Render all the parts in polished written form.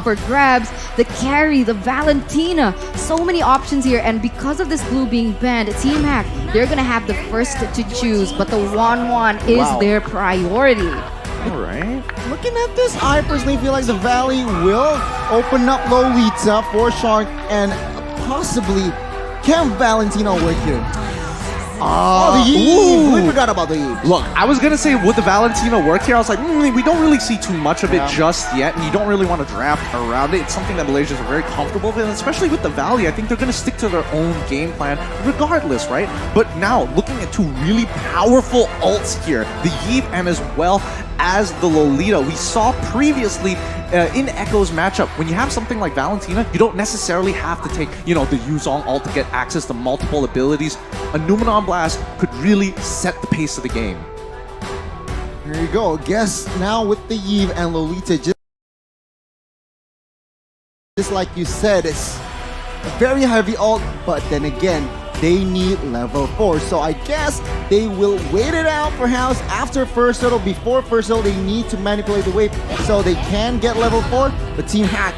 for grabs. The carry, the Valentina, so many options here, and because of this blue being banned, Team Hack, they're gonna have the first to choose, but the Wan is their priority. Alright. Looking at this, I personally feel like the Valley will open up Lolita for Shark and possibly can Valentina work here? Oh, the Eve! We forgot about the Eve. Look, I was gonna say, would the Valentina work here? I was like, we don't really see too much of it just yet, and you don't really want to draft around it. It's something that Malaysians are very comfortable with, and especially with the Valley, I think they're gonna stick to their own game plan regardless, right? But now, looking at two really powerful ults here, the Eve and as well as the Lolita, we saw previously in Echo's matchup, when you have something like Valentina, you don't necessarily have to take, the Yuzong ult to get access to multiple abilities. A Numenon Blast could really set the pace of the game. Here you go. Guess now with the Eve and Lolita, just like you said, it's a very heavy ult, but then again, they need level 4. So I guess they will wait it out perhaps after first hurdle. Before first hurdle, they need to manipulate the wave so they can get level 4. But Team Hack,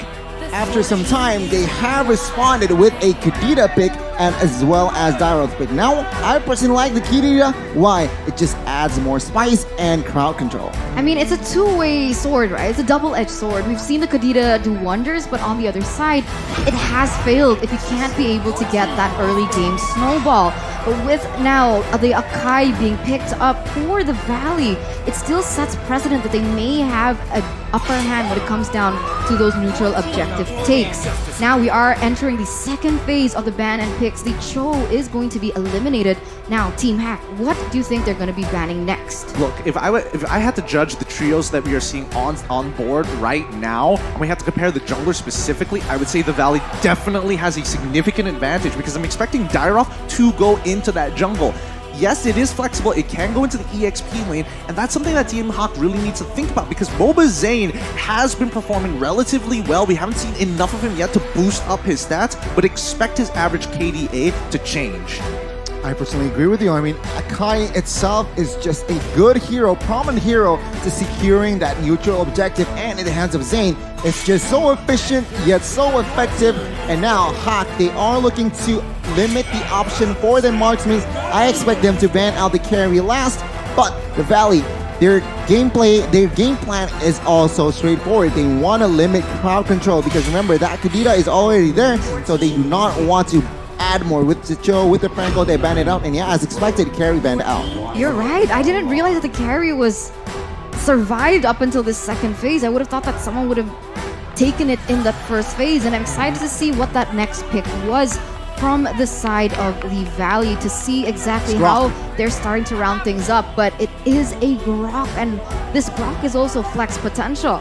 after some time, they have responded with a Kadita pick and as well as Dairo's pick. Now, I personally like the Kadita. Why? It just adds more spice and crowd control. I mean, it's a two-way sword, right? It's a double-edged sword. We've seen the Kadita do wonders, but on the other side, it has failed if you can't be able to get that early game snowball. But with now the Akai being picked up for the Valley, it still sets precedent that they may have an upper hand when it comes down to those neutral objective takes. Now we are entering the second phase of the ban and picks. The Cho is going to be eliminated. Now, Team Hack, what do you think they're going to be banning next? Look, if I had to judge the trios that we are seeing on board right now, and we have to compare the jungler specifically, I would say the Valley definitely has a significant advantage because I'm expecting Dairoth to go into that jungle. Yes, it is flexible, it can go into the EXP lane, and that's something that Team Hawk really needs to think about because Boba Zane has been performing relatively well. We haven't seen enough of him yet to boost up his stats, but expect his average KDA to change. I personally agree with you. I mean, Akai itself is just a good hero, prominent hero to securing that neutral objective, and in the hands of Zane, it's just so efficient yet so effective. And now Hawk, they are looking to limit the option for their marksmen. I expect them to ban out the carry last, but the Valley, their game plan is also straightforward. They want to limit crowd control because remember that Kadita is already there, so they do not want to add more. With the Cho, with the Franco, they banned it out, and yeah, as expected, carry banned out. You're right. I didn't realize that the carry was survived up until this second phase. I would have thought that someone would have taken it in that first phase, and I'm excited to see what that next pick was from the side of the Valley to see exactly how they're starting to round things up. But it is a Grok, and this Grok is also flex potential.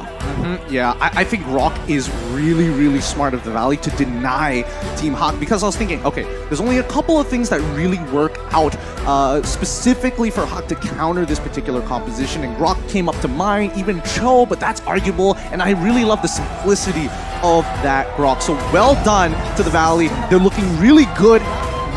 Yeah, I think Grok is really, really smart of the Valley to deny Team Hawk because I was thinking, okay, there's only a couple of things that really work out specifically for Hawk to counter this particular composition, and Grok came up to mind, even Cho, but that's arguable, and I really love the simplicity of that Grok. So well done to the Valley. They're looking really good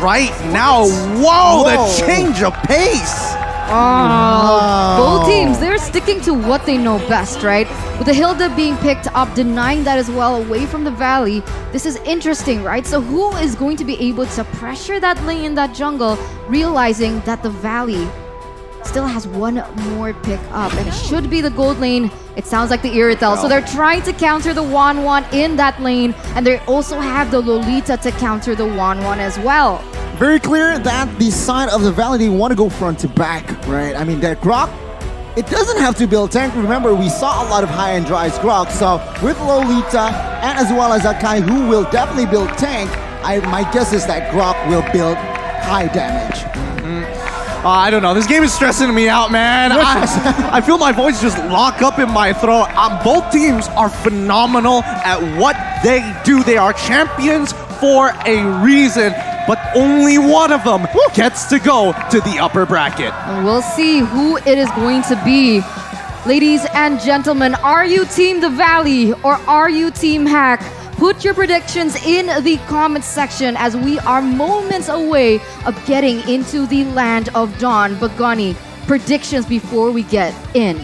right now. Whoa, the change of pace! Both teams, they're sticking to what they know best, right? With the Hilda being picked up, denying that as well away from the Valley. This is interesting, right? So who is going to be able to pressure that lane in that jungle, realizing that the Valley still has one more pick up, and it should be the gold lane. It sounds like the Iritel. So they're trying to counter the Wan in that lane, and they also have the Lolita to counter the Wan as well. Very clear that the side of the Valley, they want to go front to back, right? I mean, that Grok, it doesn't have to build tank. Remember, we saw a lot of high-end drives Grok, so with Lolita and as well as Akai, who will definitely build tank, my guess is that Grok will build high damage. I don't know. This game is stressing me out, man. I feel my voice just lock up in my throat. Both teams are phenomenal at what they do. They are champions for a reason, but only one of them gets to go to the upper bracket. And we'll see who it is going to be. Ladies and gentlemen, are you Team The Valley or are you Team Hack? Put your predictions in the comments section as we are moments away of getting into the land of Dawn. Bagani, predictions before we get in.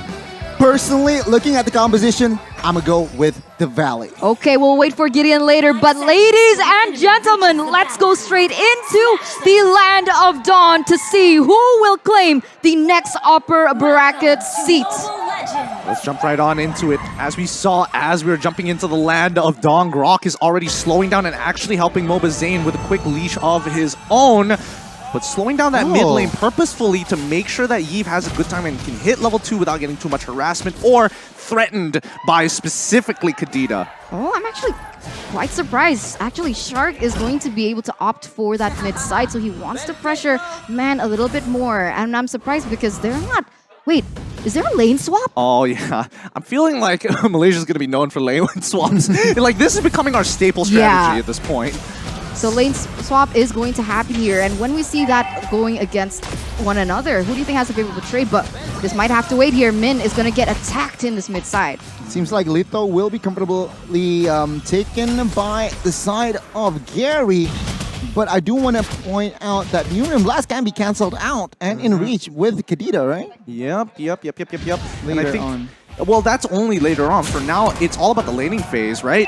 Personally, looking at the composition, I'm gonna go with the Valley. Okay, we'll wait for Gideon later, but ladies and gentlemen, let's go straight into the Land of Dawn to see who will claim the next upper bracket seat. Let's jump right on into it. As we saw, as we were jumping into the Land of Dawn, Grok is already slowing down and actually helping Moba Zane with a quick leash of his own. But slowing down that mid lane purposefully to make sure that Yves has a good time and can hit level 2 without getting too much harassment or threatened by specifically Kadita. Oh, I'm actually quite surprised. Actually, Shark is going to be able to opt for that mid side, so he wants to pressure Man a little bit more. And I'm surprised because they're not... Wait, is there a lane swap? Oh, yeah. I'm feeling like Malaysia's going to be known for lane swaps. Like, this is becoming our staple strategy at this point. So lane swap is going to happen here, and when we see that going against one another, who do you think has a favorable trade? But this might have to wait here. Min is going to get attacked in this mid side. Seems like Litho will be comfortably taken by the side of Gary. But I do want to point out that Union Blast can be cancelled out and in reach with Kadita, right? Yep. Later And I think, on. well, that's only later on. For now, it's all about the laning phase, right?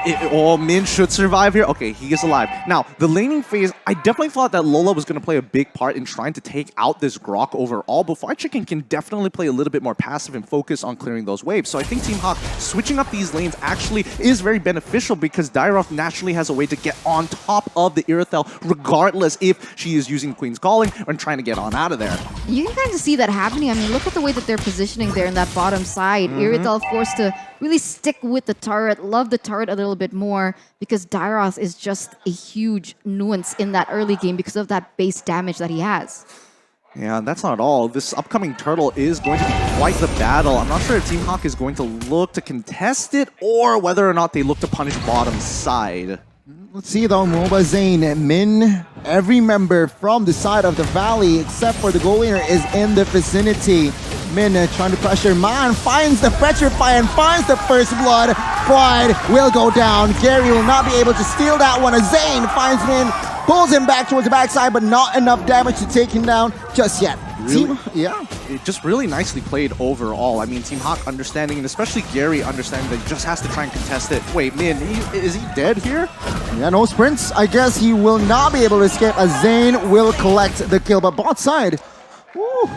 Min should survive here. Okay, he is alive. Now, the laning phase, I definitely thought that Lola was going to play a big part in trying to take out this Grok overall, but Fried Chicken can definitely play a little bit more passive and focus on clearing those waves. So I think Team Hawk switching up these lanes actually is very beneficial because Dairoth naturally has a way to get on top of the Irithel regardless if she is using Queen's Calling and trying to get on out of there. You can kind of see that happening. I mean, look at the way that they're positioning there in that bottom side. Irithel forced to really stick with the turret, love the turret a little bit more because Dairoth is just a huge nuance in that early game because of that base damage that he has. Yeah, that's not all. This upcoming turtle is going to be quite the battle. I'm not sure if Team Hawk is going to look to contest it or whether or not they look to punish bottom side. Let's see though, Moba Zane and Min, every member from the side of the Valley except for the goal leader is in the vicinity. Min trying to pressure Man, finds the Petrify and finds the first blood. Pride will go down. Gary will not be able to steal that one. Zane finds Min, pulls him back towards the backside, but not enough damage to take him down just yet. Really? Yeah. It just really nicely played overall. I mean, Team Hawk understanding, and especially Gary understanding that he just has to try and contest it. Wait, Min, is he dead here? Yeah, no sprints. I guess he will not be able to escape as Zane will collect the kill, but bot side. Woo.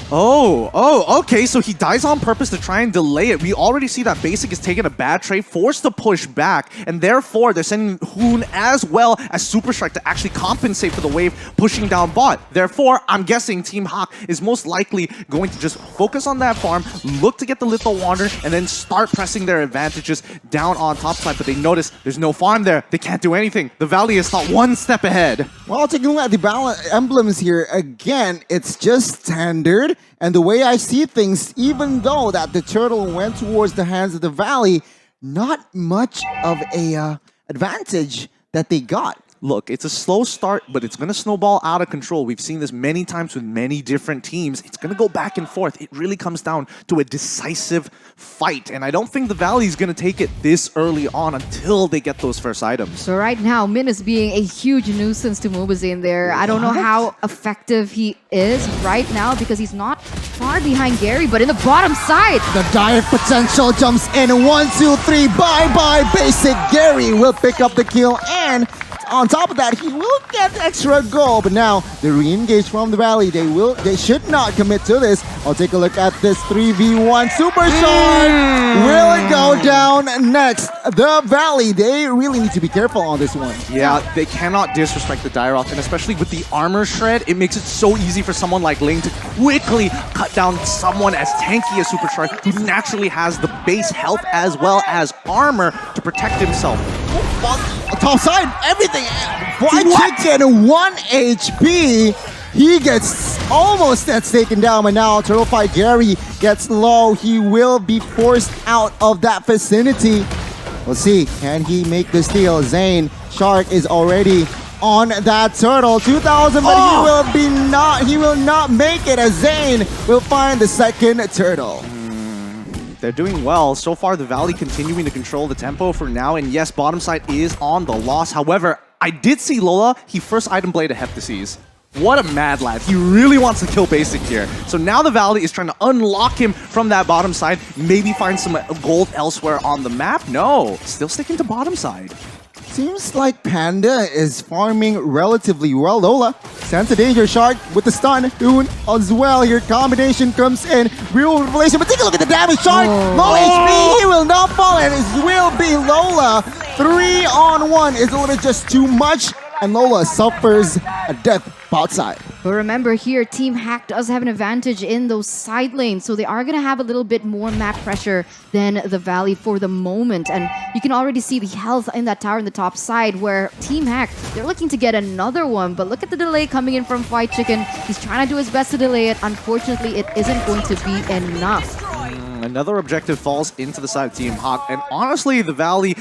Okay, so he dies on purpose to try and delay it. We already see that Basic is taking a bad trade, forced to push back, and therefore they're sending Hoon as well as Super Strike to actually compensate for the wave pushing down bot. Therefore, I'm guessing Team Hawk is most likely going to just focus on that farm, look to get the Little Wander, and then start pressing their advantages down on top side, but they notice there's no farm there. They can't do anything. The Valley is not one step ahead. Well, taking a look at the emblems here, again, it's just standard. And the way I see things, even though that the turtle went towards the hands of the Valley, not much of a advantage that they got. Look, it's a slow start, but it's going to snowball out of control. We've seen this many times with many different teams. It's going to go back and forth. It really comes down to a decisive fight. And I don't think the Valley is going to take it this early on until they get those first items. So right now, Min is being a huge nuisance to Mobazane there. I don't know how effective he is right now because he's not far behind Gary, but in the bottom side. The dive potential jumps in. 1, 2, 3. Bye-bye, Basic. Gary will pick up the kill, and on top of that, he will get extra goal. But now, the re-engage from the Valley, they should not commit to this. I'll take a look at this 3v1. Super Shark will go down next. The Valley, they really need to be careful on this one. Yeah, they cannot disrespect the Dairoth, and especially with the armor shred, it makes it so easy for someone like Ling to quickly cut down someone as tanky as Super Shark, who naturally has the base health as well as armor to protect himself. Top side, everything. Fried Chicken, 1 HP. He gets almost gets taken down, but now Turtle Fight Gary gets low. He will be forced out of that vicinity. We'll see, can he make the steal? Zane, Shark is already on that turtle. 2,000, but he will not make it as Zane will find the second turtle. They're doing well. So far, the Valley continuing to control the tempo for now. And yes, bottom side is on the loss. However, I did see Lola. He first item blade a Heptases. What a mad lad. He really wants to kill Basic here. So now the Valley is trying to unlock him from that bottom side, maybe find some gold elsewhere on the map. No, still sticking to bottom side. Seems like Panda is farming relatively well. Lola sends a danger shark with the stun. Hoon as well. Here combination comes in. Real revelation, but take a look at the damage shark. Low HP, he will not fall, and it will be Lola. 3-on-1 is a little bit just too much, and Lola suffers a death outside. But remember here, Team Hack does have an advantage in those side lanes, so they are going to have a little bit more map pressure than the Valley for the moment. And you can already see the health in that tower in the top side, where Team Hack, they're looking to get another one. But look at the delay coming in from Fight Chicken. He's trying to do his best to delay it. Unfortunately, it isn't going to be enough. Another objective falls into the side of Team Hawk, and honestly, the Valley,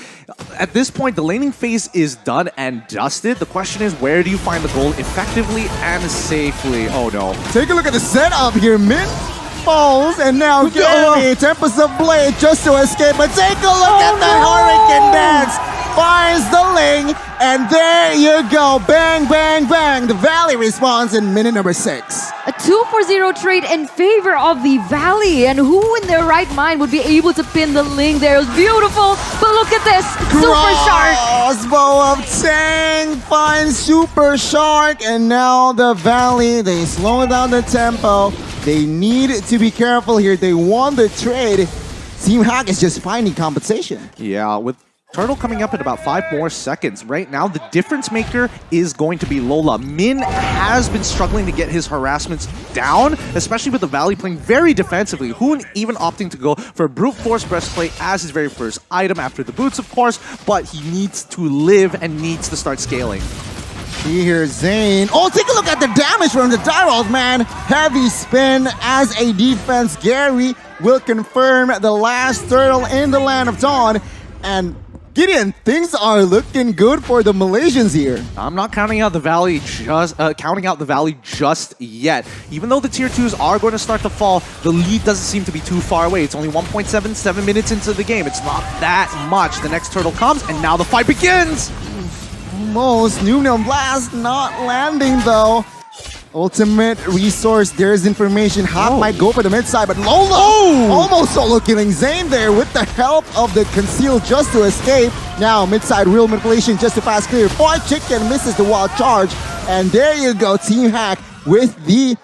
at this point, the laning phase is done and dusted. The question is, where do you find the gold effectively and safely? Oh no. Take a look at the setup here. Min falls, and now Gary, Tempest of Blade just to escape. But take a look at the Hurricane Dance. Finds the lane, and there you go. Bang, bang, bang. The Valley responds in minute number 6. A 2-for-0 trade in favor of the Valley. And who in their right mind would be able to pin the link there? It was beautiful, but look at this. Super Shark. Crossbow of Tang finds Super Shark, and now the Valley, they slow down the tempo. They need to be careful here. They won the trade. Team Hack is just finding compensation. Yeah, with Turtle coming up in about 5 more seconds. Right now, the difference maker is going to be Lola. Min has been struggling to get his harassments down, especially with the Valley playing very defensively. Hoon even opting to go for a Brute Force Breastplate as his very first item after the boots, of course, but he needs to live and needs to start scaling. Here's Zane. Oh, take a look at the damage from the Tyrells, man. Heavy spin as a defense. Gary will confirm the last turtle in the Land of Dawn. And Gideon, things are looking good for the Malaysians here. I'm not counting out the Valley just yet. Even though the tier 2s are going to start to fall, the lead doesn't seem to be too far away. It's only 1.77 minutes into the game. It's not that much. The next turtle comes, and now the fight begins. Almost. Noon Blast not landing though. Ultimate resource, there's information. Hawk might go for the mid side, but Lola almost solo killing Zane there with the help of the conceal just to escape. Now mid side real manipulation just to fast clear. Fight Chicken misses the wild charge, and there you go, Team Hack with the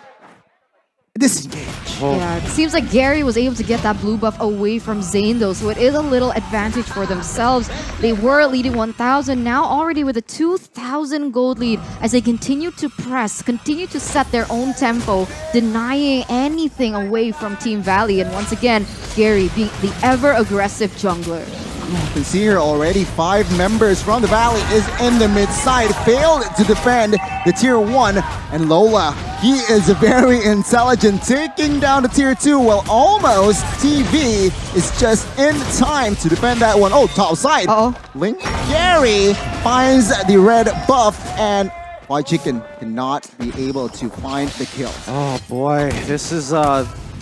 disengage. Yeah, it seems like Gary was able to get that blue buff away from Zane though, so it is a little advantage for themselves. They were leading 1,000, now already with a 2,000 gold lead as they continue to press, continue to set their own tempo, denying anything away from Team Valley. And once again, Gary being the ever-aggressive jungler. You can see here already 5 members from the Valley is in the mid side, failed to defend the tier 1, and Lola, he is very intelligent, taking down the tier 2, while almost TV is just in time to defend that one. Oh, top side. Link Gary finds the red buff, and White Chicken cannot be able to find the kill. Oh boy, this is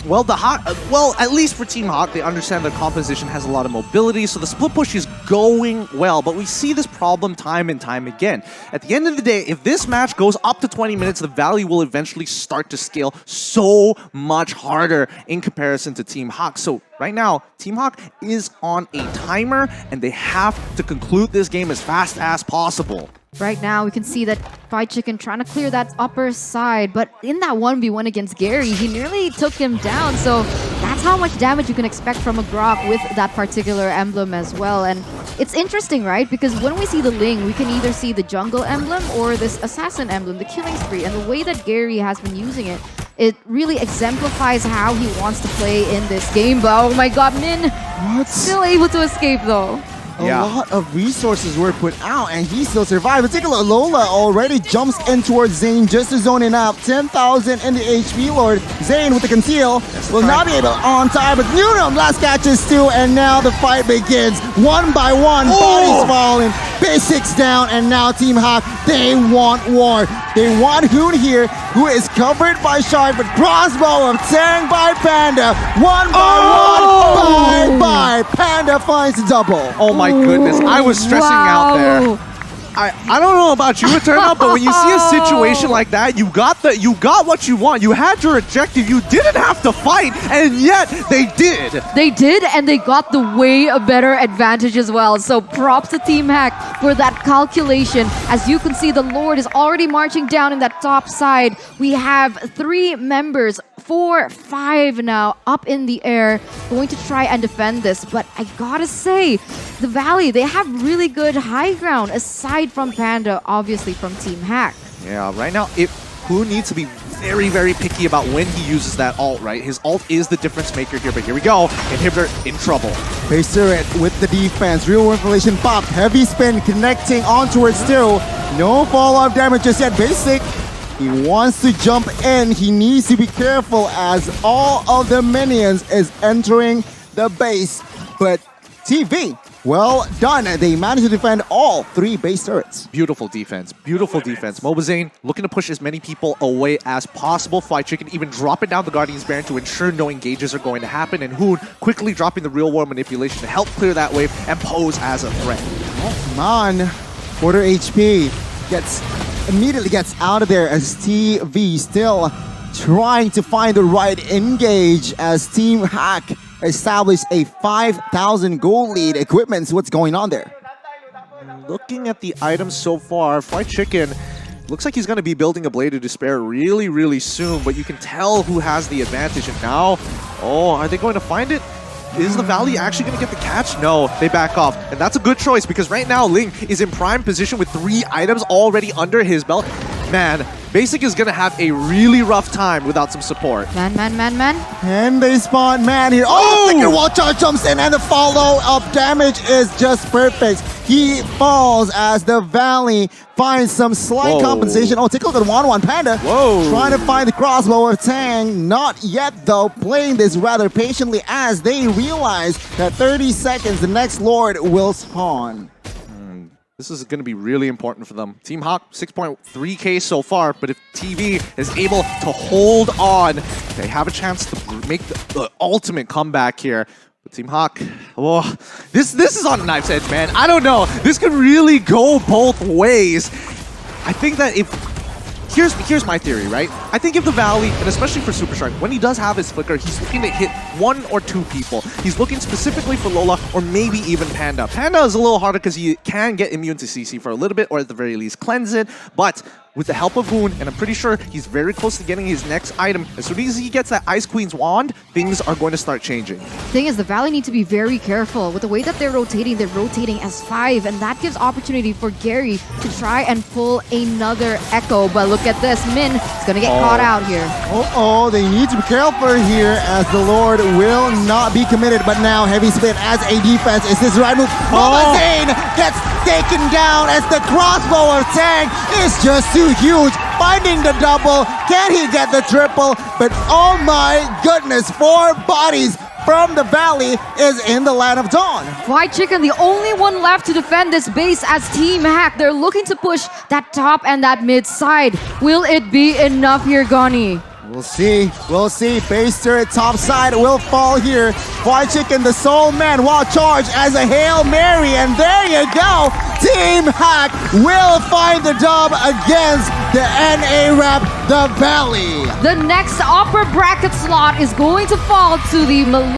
well, at least for Team Hawk, they understand their composition has a lot of mobility, so the split push is going well, but we see this problem time and time again. At the end of the day, if this match goes up to 20 minutes, the Valley will eventually start to scale so much harder in comparison to Team Hawk. So right now, Team Hawk is on a timer, and they have to conclude this game as fast as possible. Right now, we can see that Fried Chicken trying to clear that upper side, but in that 1v1 against Gary, he nearly took him down, so that's how much damage you can expect from a Grok with that particular emblem as well. And it's interesting, right? Because when we see the Ling, we can either see the jungle emblem or this assassin emblem, the killing spree, and the way that Gary has been using it, it really exemplifies how he wants to play in this game. But oh my god, Min still able to escape though. A lot of resources were put out, and he still survived. But take a look, Lola already jumps in towards Zane just to zone in out. 10,000 in the HP Lord. Zane with the conceal will not be able on time, but Nunum last catches too, and now the fight begins. One by one, bodies falling, basics down, and now Team Hawk, they want war. They want Hoon here, who is covered by Shark, but crossbow of Tang by Panda. One by one, bye-bye. Panda finds the double. Oh my goodness, I was stressing out there. I don't know about you, Eternal, but when you see a situation like that, you got what you want. You had your objective. You didn't have to fight, and yet they did. They did, and they got the way a better advantage as well. So props to Team Hack for that calculation. As you can see, the Lord is already marching down in that top side. We have 3 members, 4, 5 now up in the air, going to try and defend this. But I gotta say, the Valley, they have really good high ground, aside from Panda, obviously from Team Hack. Yeah, right now, Who needs to be very, very picky about when he uses that ult, right? His ult is the difference maker here, but here we go. Inhibitor in trouble. Base turret with the defense. Real world inflation popped. Heavy spin connecting onto it still. No fall-off damage just yet. Basic. He wants to jump in. He needs to be careful as all of the minions is entering the base. But TV, well done. They managed to defend all 3 base turrets. Beautiful defense. Beautiful defense. Mobazane looking to push as many people away as possible. Fly Chicken even dropping down the Guardian's Baron to ensure no engages are going to happen. And Hoon quickly dropping the real world manipulation to help clear that wave and pose as a threat. Oh, man. Quarter HP immediately gets out of there as TV still trying to find the right engage as Team Hack established a 5,000 gold lead. Equipment's what's going on there. Looking at the items so far, Fried Chicken looks like he's going to be building a Blade of Despair really, really soon, but you can tell who has the advantage. And now, are they going to find it? Is the Valley actually going to get the catch? No, they back off. And that's a good choice because right now Ling is in prime position with 3 items already under his belt. Man, Basic is going to have a really rough time without some support. Man. And they spawn man here. Oh, the second wall charge jumps in and the follow-up damage is just perfect. He falls as the Valley finds some slight compensation. Oh, take a look at 1-1 Panda. Trying to find the crossbow of Tang. Not yet, though. Playing this rather patiently as they realize that 30 seconds, the next Lord will spawn. This is going to be really important for them. Team Hawk, 6.3k so far, but if TV is able to hold on, they have a chance to make the ultimate comeback here. But Team Hawk, this is on a knife's edge, man. I don't know. This could really go both ways. I think that here's my theory, right? I think if the Valley, and especially for Super Shark, when he does have his flicker, he's looking to hit 1 or 2 people. He's looking specifically for Lola or maybe even Panda. Panda is a little harder because he can get immune to CC for a little bit, or at the very least cleanse it. But with the help of Hoon, and I'm pretty sure he's very close to getting his next item, as soon as he gets that Ice Queen's wand, things are going to start changing. Thing is, the Valley need to be very careful. With the way that they're rotating as 5, and that gives opportunity for Gary to try and pull another Echo. But look at this, Min is going to get caught out here. They need to be careful here as the Lord will not be committed. But now heavy spin as a defense. Is this the right move? Zane gets taken down as the crossbow of Tang is just too huge. Finding the double. Can he get the triple? But oh my goodness, 4 bodies from the Valley is in the Land of Dawn. Fried Chicken, the only one left to defend this base as Team Hack. They're looking to push that top and that mid side. Will it be enough here, Gani? We'll see. Base turret top side will fall here. Fried Chicken, the sole man, while charged as a Hail Mary. And there you go. Team Hack will find the dub against the NA rep, the Valley. The next upper bracket slot is going to fall to the Malaysia.